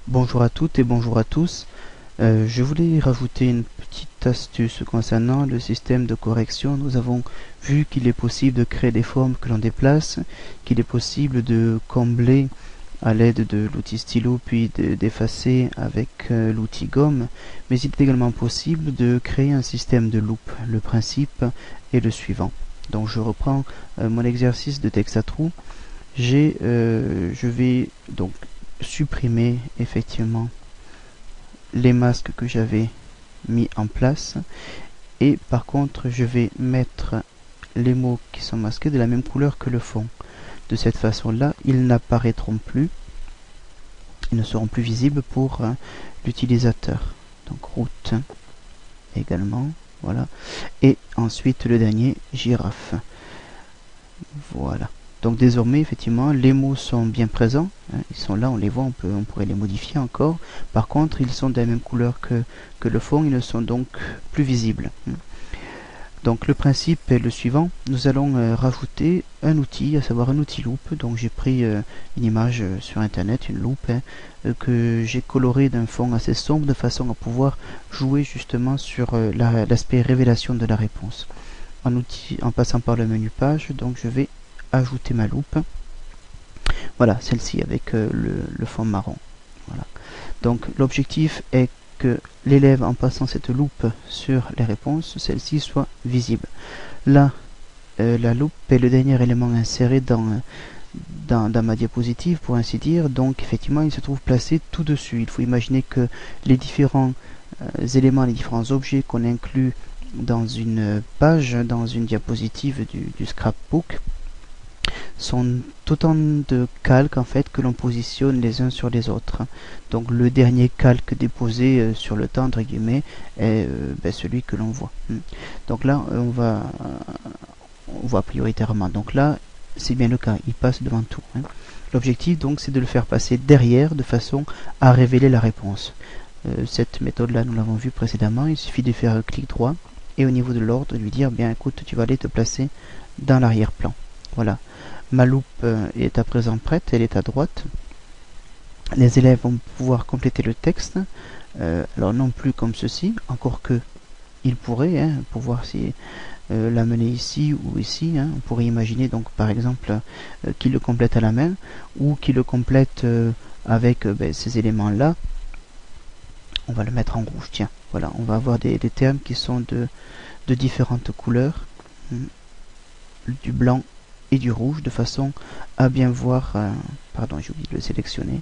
Bonjour à toutes et bonjour à tous. Je voulais rajouter une petite astuce concernant le système de correction. Nous avons vu qu'il est possible de créer des formes que l'on déplace, qu'il est possible de combler à l'aide de l'outil stylo puis d'effacer avec l'outil gomme, mais il est également possible de créer un système de loupe. Le principe est le suivant. Donc je reprends mon exercice de texte à trous. Je vais donc supprimer effectivement les masques que j'avais mis en place, et par contre je vais mettre les mots qui sont masqués de la même couleur que le fond. De cette façon là, ils n'apparaîtront plus, ils ne seront plus visibles pour l'utilisateur. Donc route également, voilà. Et ensuite le dernier, girafe. Voilà. Donc désormais, effectivement, les mots sont bien présents. Hein, ils sont là, on les voit, on pourrait les modifier encore. Par contre, ils sont de la même couleur que le fond, ils ne sont donc plus visibles. Donc le principe est le suivant. Nous allons rajouter un outil, à savoir un outil loupe. Donc j'ai pris une image sur internet, une loupe, que j'ai colorée d'un fond assez sombre de façon à pouvoir jouer justement sur l'aspect révélation de la réponse. En passant par le menu page, donc je vais ajouter ma loupe. Voilà, celle-ci avec le fond marron. Voilà. Donc l'objectif est que l'élève, en passant cette loupe sur les réponses, celle-ci soit visible. Là, la loupe est le dernier élément inséré dans ma diapositive, pour ainsi dire. Donc effectivement, il se trouve placé tout dessus. Il faut imaginer que les différents éléments, les différents objets qu'on inclut dans une page, dans une diapositive du scrapbook, sont autant de calques en fait que l'on positionne les uns sur les autres. Donc le dernier calque déposé sur le tas entre guillemets est celui que l'on voit. Donc là on voit prioritairement. Donc là c'est bien le cas, il passe devant tout. L'objectif donc c'est de le faire passer derrière de façon à révéler la réponse. Cette méthode là nous l'avons vu précédemment, il suffit de faire un clic droit et au niveau de l'ordre lui dire bien écoute tu vas aller te placer dans l'arrière-plan. Voilà. Ma loupe est à présent prête, elle est à droite. Les élèves vont pouvoir compléter le texte. Alors non plus comme ceci, encore que ils pourraient, pour voir si l'amener ici ou ici. On pourrait imaginer donc par exemple qu'ils le complètent à la main ou qu'ils le complètent avec ces éléments-là. On va le mettre en rouge, tiens. Voilà, on va avoir des termes qui sont de différentes couleurs. Du blanc et du rouge de façon à bien voir, pardon j'ai oublié de le sélectionner,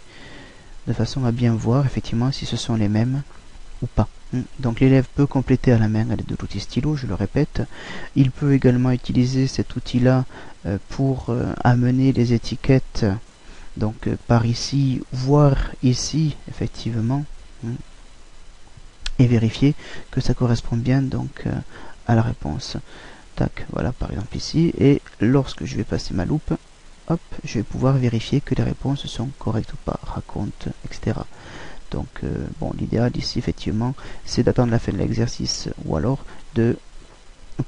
de façon à bien voir effectivement si ce sont les mêmes ou pas. Donc l'élève peut compléter à la main à l'aide de l'outil stylo, je le répète. Il peut également utiliser cet outil là pour amener les étiquettes donc par ici, voire ici effectivement, et vérifier que ça correspond bien donc à la réponse. Tac, voilà par exemple ici, et lorsque je vais passer ma loupe, hop, je vais pouvoir vérifier que les réponses sont correctes ou pas, raconte, etc. Donc bon, l'idéal ici effectivement c'est d'attendre la fin de l'exercice ou alors de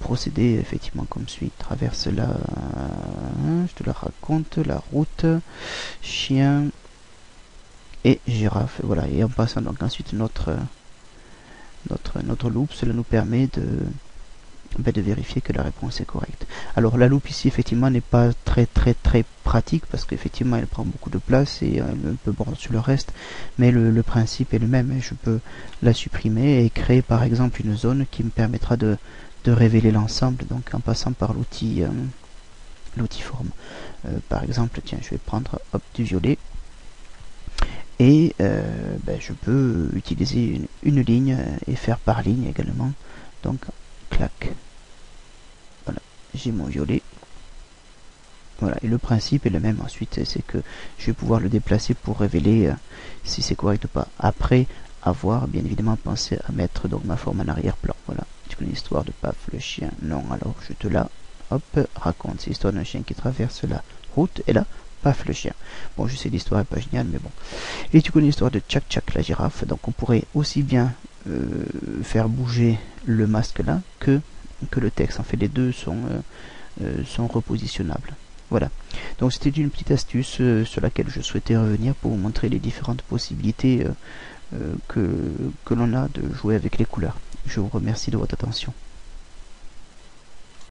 procéder effectivement comme suit. Traverse la, je te la raconte, la route, chien et girafe, voilà. Et en passant donc ensuite notre loupe, cela nous permet de vérifier que la réponse est correcte. Alors la loupe ici effectivement n'est pas très pratique parce qu'effectivement elle prend beaucoup de place et elle peut bord sur le reste, mais le principe est le même. Je peux la supprimer et créer par exemple une zone qui me permettra de révéler l'ensemble, donc en passant par l'outil forme. Par exemple, tiens, je vais prendre du violet et je peux utiliser une ligne et faire par ligne également. Donc clac, voilà, j'ai mon violet. Voilà, et le principe est le même ensuite, c'est que je vais pouvoir le déplacer pour révéler si c'est correct ou pas. Après avoir bien évidemment pensé à mettre donc ma forme en arrière-plan. Voilà, tu connais l'histoire de Paf le chien? Non, alors je te la raconte. C'est l'histoire d'un chien qui traverse la route et là, Paf le chien. Bon, je sais l'histoire est pas géniale, mais bon. Et tu connais l'histoire de Tchak Tchak la girafe, donc on pourrait aussi bien faire bouger le masque là que le texte. En fait, les deux sont repositionnables. Voilà. Donc c'était une petite astuce sur laquelle je souhaitais revenir pour vous montrer les différentes possibilités que l'on a de jouer avec les couleurs. Je vous remercie de votre attention.